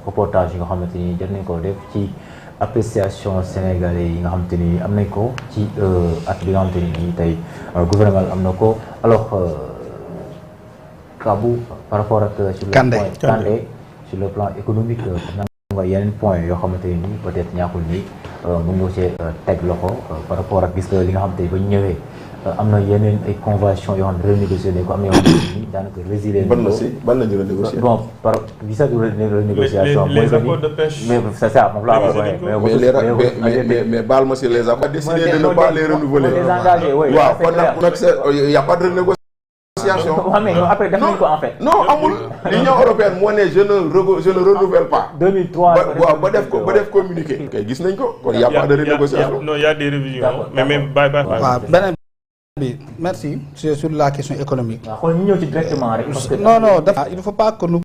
reportage yi nga xamante ni jot nañ ko def ci appréciation sénégalais yi nga xamante ni am nañ ko ci at bi nga xamante ni tey gouvernement am na ko alors Kabou par rapport ak sur le point Kandé sur le plan économique nga yeneen point yoo xamante ni peut-être ñaakul ni mën nga cee teg loxo par rapport ak gis nga li nga xamante ni ba ñu ñëwee am na yeneen ay convention yoo xam ne renégocié nañ ko am na yoo xamante ni daanaka résilié ban la ñu renégocié bon par visa de renégociation les accords de pêche mais c'est ça moom laa waxee mais baal ma si les accords décidé de ne pas les renouveler les engagés oui waaw kon nag il y a pas de renégociation waaw mais après def nañ ko en fait non amul l'Union européenne moo ne je ne renouvelle pas 2003 waaw ba def communiqué kay gis nañ ko kon il y a pas de renégociation non il y a des révisions mais bye waaw beneen bi merci c'est sur la question économique. waaw xool ñu ñëw ci directement rek parce que non dafa il ne faut pas que nous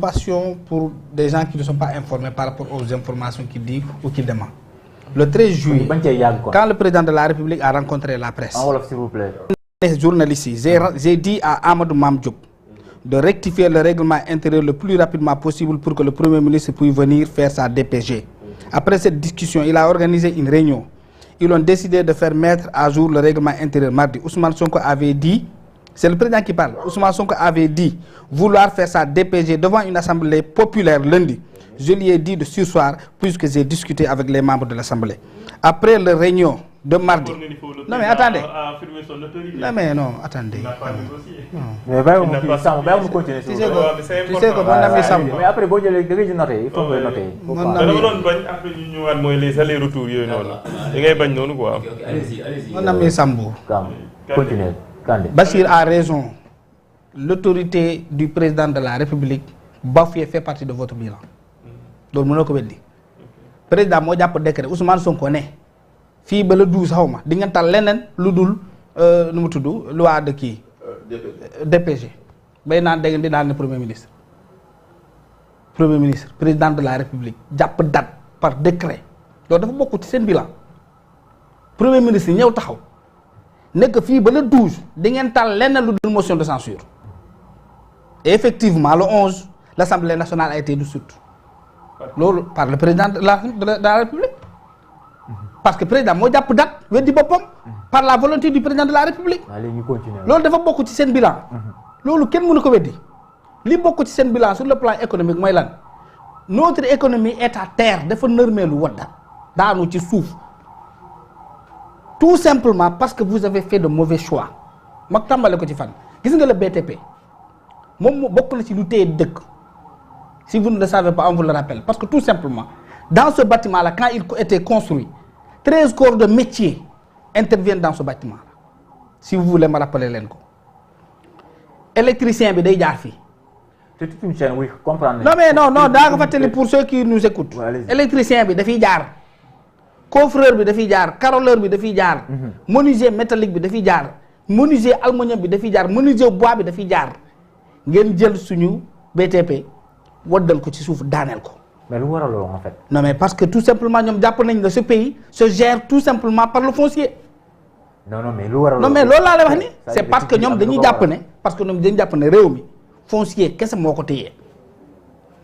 passions pour des gens qui ne sont pas informés par rapport aux informations qu'ils disent ou qu'ils demandent. Le 13 juillet quand le président de la République a rencontré la presse en wolof s'il vous plaît les journalistes yi j'ai dit à Amadou Mame Diop de rectifier le règlement intérieur le plus rapidement possible pour que le Premier ministre puisse venir faire sa DPG. Après cette discussion, il a organisé une réunion. Ils ont décidé de faire mettre à jour le règlement intérieur mardi. Ousmane Sonko avait dit, c'est le président qui parle, Ousmane Sonko avait dit vouloir faire sa DPG devant une assemblée populaire lundi. Je lui ai dit de surseoir puisque j'ai discuté avec les membres de l'assemblée. Après la réunion de mardi. Non mais attendez. Non mais non, attendez. Mais bàyyi continuer. Tu sais que mon ami Samb. Mais après boo jëlee da ngay noter, il faut que noter. dama doon bañ après ñu ñëwaat mooy les allers-retours yooyu noonu. da ngay bañ noonu quoi. Mon ami Samb. Continuez. Bachir a raison. L'autorité du président de la République bafouée fait partie de votre bilan. loolu mënoo ko weddi. Président moo jàpp décret Ousmane Sonko ne fii ba le 12 xaw ma di ngeen tal leneen lu dul nu mu tudd loi de kii. DPG. bay naan da ngeen di daal ne premier ministre. Président de la République jàpp date par décret loolu dafa bokk ci seen bilan. premier ministre ñëw taxaw nekk fii ba le 12 di ngeen tal leneen lu dul motion de censure. Et effectivement le 11 l'Assemblée nationale a été dissoute. loolu par le président de la République. parce que président moo jàpp date weddi boppam par la volonté du président de la République. loolu dafa bokk ci seen bilan. loolu kenn mënu ko weddi. li bokk ci seen bilan sur le plan économique mooy lan notre économie est à terre dafa nërmeelu wadda daanu ci suuf tout simplement parce que vous avez fait de mauvais choix. mag tàmbale ko ci fan gis nga le BTP moom moo bokk na ci lu téye dëkk. Si vous ne le savez pas, on vous le rappelle. Parce que tout simplement, dans ce bâtiment-là, quand il était construit, 13 corps de métier interviennent dans ce bâtiment-là. Si vous voulez me rappeler l'enco. Électricien, il y a c'est toute une chaîne, oui, comprendre. Non, mais non, pour ceux qui nous écoutent. Ouais, électricien, il y a coffreur, il y a caroleur, il y a menuisier métallique, il y a menuisier aluminium, il y a menuisier bois, il y a ngeen jël suñu BTP waddal ko ci suuf daaneel ko. mais lu waral loolu en fait. non mais parce que tout simplement ñoom jàpp nañ ne ce pays se gère tout simplement par le foncier. non mais lu waral non mais loolu laa lay wax ni c'est parce que ñoom dañuy jàpp ne réew mi foncier kese moo ko téye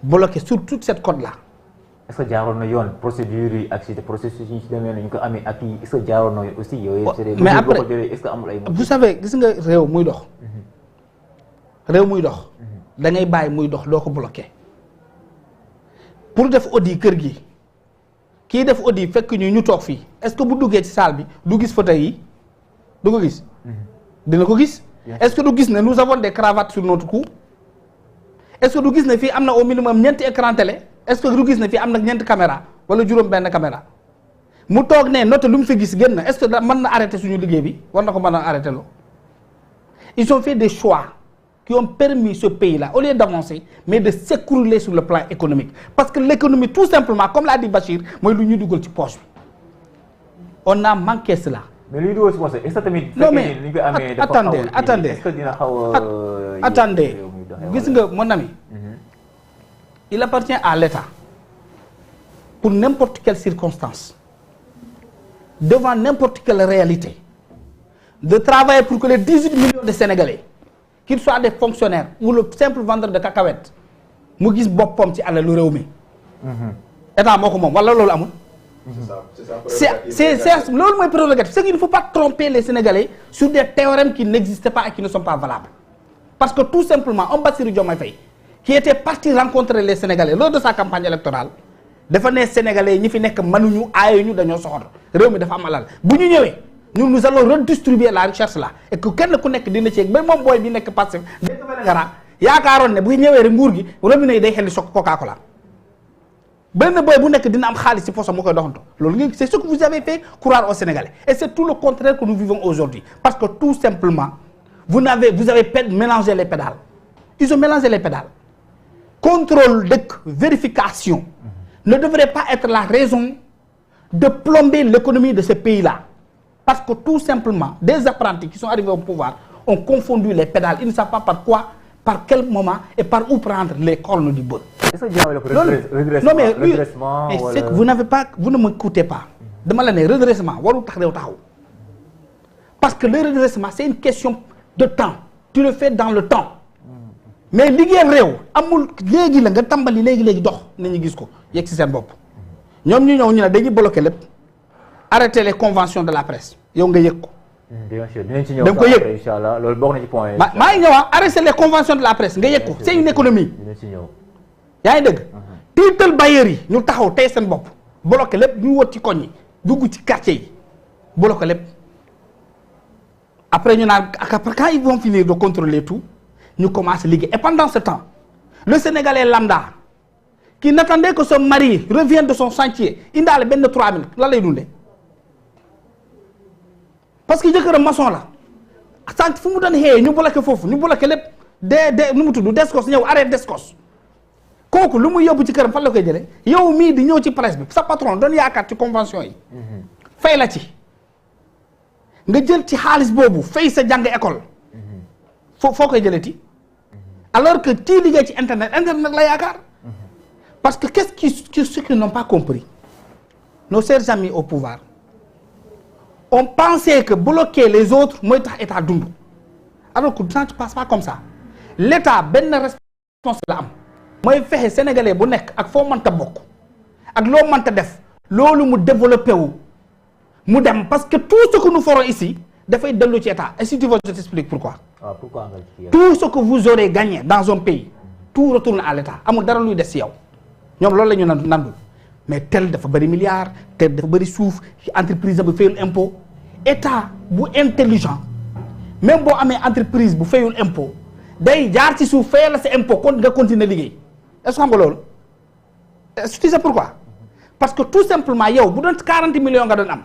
bloqué sur toute cette code là. est-ce que jaaroon na yoon procédure yi ak processus yi ci demee nañu ko amee ak yi est-ce que jaaroon na aussi yooyu. mais après est-ce que amul ay. vous savez gis nga réew muy dox. da ngay bàyyi muy dox doo ko bloqué. pour def audit kër gi kii def audit fekk ñu toog fii est-ce que bu duggee ci salle bi du gis fauteuil yi du ko gis. dina ko gis. est-ce que du gis ne nous avons des cravates sur notre cou. est-ce que du gis ne fii am na au minimum ñeenti écran télé est-ce que du gis ne fii am na ñeenti caméra wala juróom-benn caméra mu toog ne note lu mu fi gis gën na est-ce que mën na arrêter suñu liggéey bi war na ko mën a arrêter loo. ils ont fait des choix qui ont permis ce pays-là, au lieu d'avancer, mais de s'écrouler sur le plan économique. Parce que l'économie, tout simplement, comme l'a dit Bachir, moi, il y a une poche. On a manqué cela. Mais lui, est-ce que non, mais attendez. Attendez. Mon ami, il appartient à l'État, pour n'importe quelle circonstance, devant n'importe quelle réalité, de travailler pour que les 18 millions de Sénégalais, qu'ils soient des fonctionnaires ou le simple vendeur de cacahuètes, mu gis boppam ci alalu réew mi état moo ko moom wala loolu amul. c'est loolu mooy prérogative. c'est qu'il ne faut pas tromper les Sénégalais sur des théorèmes qui n'existent pas et qui ne sont pas valables. Parce que tout simplement un Bassirou Diomaye Faye qui était parti rencontrer les Sénégalais lors de sa campagne électorale dafa ne Sénégalais ñi fi nekk mënuñu aayuñu dañoo soxor réew mi dafa am alal bu ñu ñëwee nous allons redistribuer la richesse là et que kenn ku nekk dina ci ba moom booy bi nekk passif dégg nga ngara yaakaaroon ne bu ñëwee rek nguur gi robinet yi day xel di sok Coca-Cola benn booy bu nekk dina am xaalis ci poche mu koy doxanto loolu c'est ce que vous avez fait croire aux Sénégalais et c'est tout le contraire que nous vivons aujourd'hui parce que tout simplement vous avez mélangé les pédales ils ont mélangé les pédales contrôle dëkk vérification ne devrait pas être la raison de plomber l'économie de ce pays-là parce que tout simplement des apprentis qui sont arrivés au pouvoir ont confondu les pédales ils ne savent pas par quel moment et par où prendre les cornes du bœuf. Est-ce que non mais c'est que vous ne m'écoutez pas dama la ne redressement warul tax réew taxaw parce que le redressement c'est une question de temps tu le fais dans le temps mais liggéey réew amul léegi la nga tàmbali léegi dox nañu gis ko yegg ci seen bopp ñoom ñu ñëw ñu ne dañuy bloquer lépp arrêter les conventions de la presse yow nga yëg ko. bien sûr dinañ ci ñëw da nga ko yëg inchallah loolu bokk na ci point yi. maa ngi ñëw arrêter les conventions de la presse nga yëg ko c'est une économie. dinañ ci ñëw. yaa ngi dégg. tiital bailleurs yi ñu taxaw tey seen bopp bloquer lépp ñu wër ci koñ yi dugg ci quartier yi bloquer lépp après ñu naan quand ils vont finir de contrôler tout. ñu commencé liggéey et pendant ce temps le Sénégalais lambda qui n'attendait que son mari revienne de son chantier indaale benn 3 minutes lan lay dundee parce que jëkkëram maçon la sant fu mu doon xëyee ñu bloqué foofu ñu bloqué lépp de nu mu tudd descos ñëw arrêt descos kooku lu mu yóbbu ci këram fan la koy jëlee yow mii di ñëw ci presse bi sa patron doon yaakaar ci convention yi fay la ci nga jël ci xaalis boobu fay sa jàng école foo koy jëlee ti alors que ci liggéey ci internet la yaakaar parce que ce qu'ils n'ont pas compris nos chers amis au pouvoir on pensait que bloquer les autres mooy tax état dund alors que ça ne passe pas comme ça l'état benn responsabilité la am mooy fexe sénégalais bu nekk ak foo mënta bokk ak loo mënta def loolu mu développé wu mu dem parce que tout ce que nous ferons ici dafay dellu ci état et si tu veux je t'explique pourquoi. Pourquoi tout ce que vous aurez gagné dans un pays tout retourne à l'état amul dara luy des ci yow ñoom loolu la ñu nandul mais tel dafa bëri milliards tel dafa bëri suuf entreprise bu fayul impôt état bu intelligent même boo amee entreprise bu fayul impôt day jaar ci suuf fayal la sa impôt kon nga continuer liggéey est-ce que xam nga loolu est-ce que tu sais pourquoi parce que tout simplement yow bu doon 40 millions nga doon am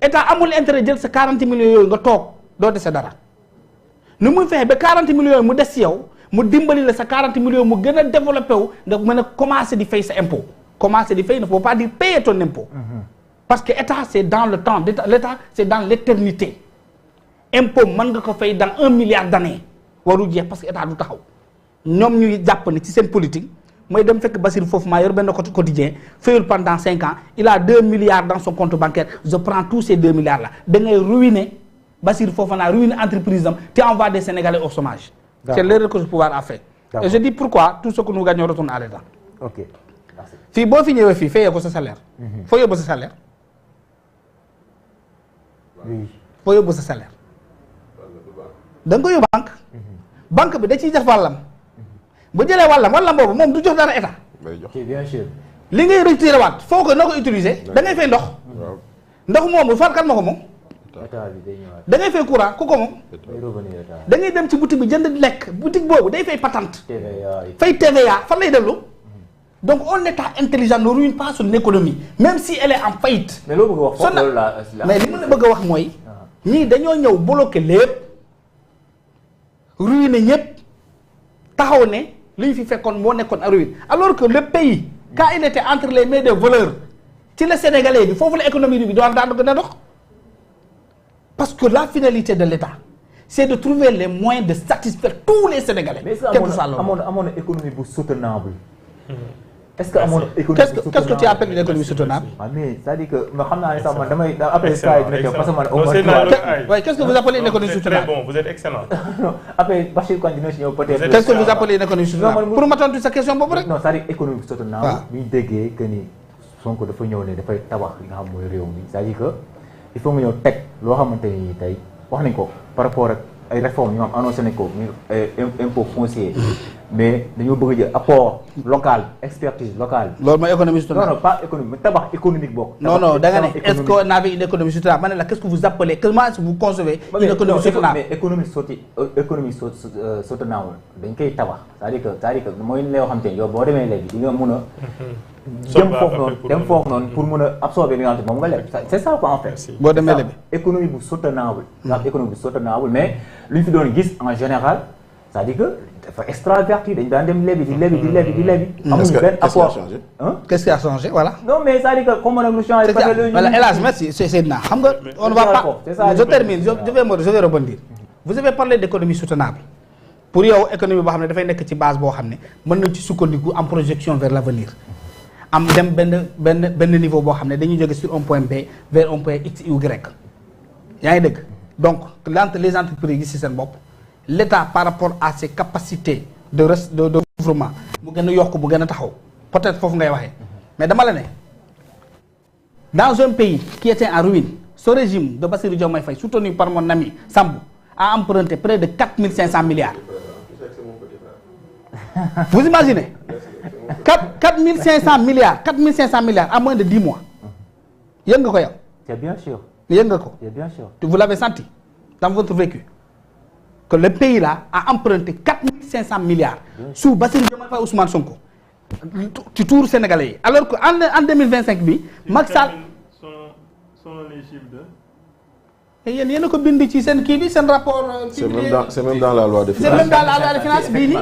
état amul intérêt jël sa 40 millions yooyu nga toog doo dese dara nu muy fexe ba 40 millions mu des ci yow mu dimbali la sa 40 millions mu gën a développé wu nga mën a commencer di fay sa impôt commencer di fay ne faut pas dire payer ton impôt parce que état c'est dans le temps l'état c'est dans l'éternité impôt mën nga ko fay dans 1 milliard d'années waru jeex parce que état du taxaw ñoom ñuy jàpp ne ci seen politique mooy dem fekk Bassirou Fofana yor benn quotidien fayul pendant 5 ans il a 2 milliards dans son compte bancaire je prends tous ces 2 milliards là da ngay ruiner Bassirou Fofana ruiner entreprise am te envoie des Sénégalais au chômage. C'est l'erreur que le pouvoir a fait. Et je dis pourquoi tout ce que nous gagnons retourne à l'État. Ok. Merci. fii boo fi ñëwee fii fayee ko sa salaire. foo yóbbu sa salaire. oui. foo yóbbu sa salaire. da nga ko yóbbu banque. banque bi da ciy def wàllam. bu jëlee wàllam boobu moom du jox dara état. bien sûr. li ngay retiré waat foo ko noo ko utiliser da ngay fay ndox. ndox moomu fan kan ma ko moom. da ngay fay courant ku ko moom. da ngay dem ci boutique bi jënd lekk boutique boobu day fay patente. fay TVA fan lay dellu. donc un état intelligent ne ruine pas son économie même si elle est en faillite. mais loo bëgg a wax foofu loolu la mais li ma la bëgg a wax mooy. ñii dañoo ñëw bloqué lépp ruiné ñëpp taxaw ne li ñu fi fekkoon moo nekkoon à ruine alors que le pays quand il était entre les mains des voleurs ci la Sénégalais bi foofu la économie bi doon daan gën a dox. parce que la finalité de l'État c'est de trouver les moyens de satisfaire tous les Sénégalais. mais est-ce que amoon na économie bu soutenable. est-ce que amoon économie qu'est-ce que tu appelles une économie soutenable? Ah mais c'est-à-dire que ma xam naa ne sax man damay après ça parce que man au moins ouais, qu'est-ce que vous appelez une économie soutenable? Bon, vous êtes excellent. après Bachir quand dina si ñëw peut-être qu'est-ce que vous appelez une économie soutenable? Pour ma tontu sa question boobu rek. non c'est-à-dire économie soutenable bi ñu déggee que ni Sonko dafa ñëw ne dafay tabax li nga xam mooy réew mi c'est-à-dire que il faut nga ñëw teg loo xamante ni tey wax nañ ko par rapport ak ay réformes ñu am annoncé nañ ko impôt foncier mais dañoo bëgg a jël apport local expertise locale. loolu mooy économie soutenable. non non pas économique mais tabax économique bokk. non non da nga ne est-ce qu'on avait une économie soutenable ma ne la qu'est-ce que vous appelez comment vous concevez une économie soutenable. mais économie soutenable dañ koy tabax c'est-à-dire que mooy li yoo xam te ne yow boo demee léegi di nga mun a. dem foofu noonu pour mun a absorber li nga xam te moom nga leb c'est ça quoi en fait. boo demee léegi économie bu soutenable. économie bu soutenable mais lu ñu fi doon gis en général c'est-à-dire que dafa extraverti dañ daan dem lebi di lebi. amuñu benn apport qu'est-ce qui a changé voilà. non mais c'est-à-dire que comme nag lu changé. voilà hélas merci c'est na xam nga. on ne va pas je termine je vais rebondir. vous avez parlé d'économie soutenable pour yow économie boo xam ne dafay nekk ci base boo xam ne mën na ci sukkandiku am projection vers l'avenir am dem benn niveau boo xam ne dañuy jóge sur un point B vers un point X ou Y yaa ngi dégg donc les entreprises yi ci seen bopp l'État par rapport à ses capacités de recouvrement mu gën a yokk bu gën a taxaw peut-être foofu ngay waxee mais dama la ne dans un pays qui était en ruine ce régime de Bassirou Diomaye Faye soutenu par mon ami Sambou a emprunté près de 4500 milliards. Vous imaginez 4500 milliards en moins de 10 mois. Yëg nga ko yow. C'est bien sûr. Yëg nga ko. C'est bien sûr. Vous l'avez senti dans votre vécu que le pays là a emprunté 4500 milliards sous Bassirou Diomaye Faye Ousmane Sonko ci tuur sénégalais yi alors que en 2025 bi Macky Sall sont les chiffres de yéen a ko bind ci seen kii bi seen rapport. c'est même dans la loi de finances. C'est même dans la loi de finances bii nii.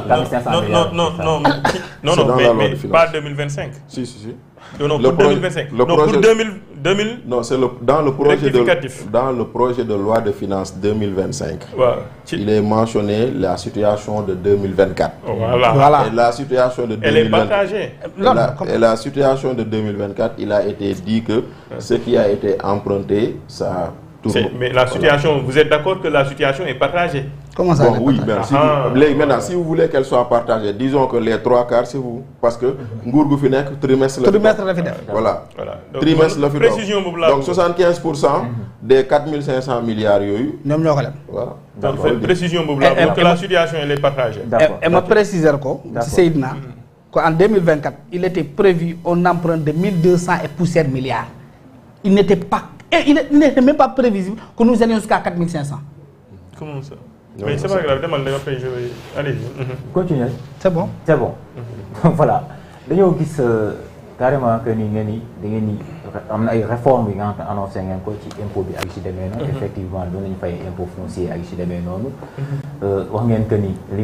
non mais pas 2025. Si. Non pour 2025. Non pour 2000. Non c'est dans le projet de loi de finances 2025. Voilà. Il est mentionné la situation de 2024. Voilà. Et la situation de 2024. Elle est partagée. Et la situation de 2024, il a été dit que ce qui a été emprunté, ça. Mais la situation, vous êtes d'accord que la situation est partagée? Comment ça? Bon, oui, maintenant, si vous voulez qu'elle soit partagée, disons que les 3/4 c'est vous, parce que nguur gu fi nekk trimestre la fi def. Voilà. Trimestre la fi def. Donc 75% des 4500 milliards yooyu. ñoom ñoo ko leb. Voilà. Donc précision boobu la pour que la situation elle est partagée. Et ma préciser ko ci Seydina qu'en 2024, il était prévu un emprunt de 1200 et poussière milliards. Il n'était même pas prévisible que nous allions jusqu'à 4500. Comment ça? Mais c'est pas grave, demande nga fay jouer. Allez. Continuez. C'est bon. Voilà. dañoo gis carrément que ni ngeen ni da ngeen ni am na ay réformes yi nga xam ne annoncé ngeen ko ci impôt bi ak ci demee noonu. Effectivement doon nañu fay impôt foncier ak ci demee noonu. wax ngeen que ni li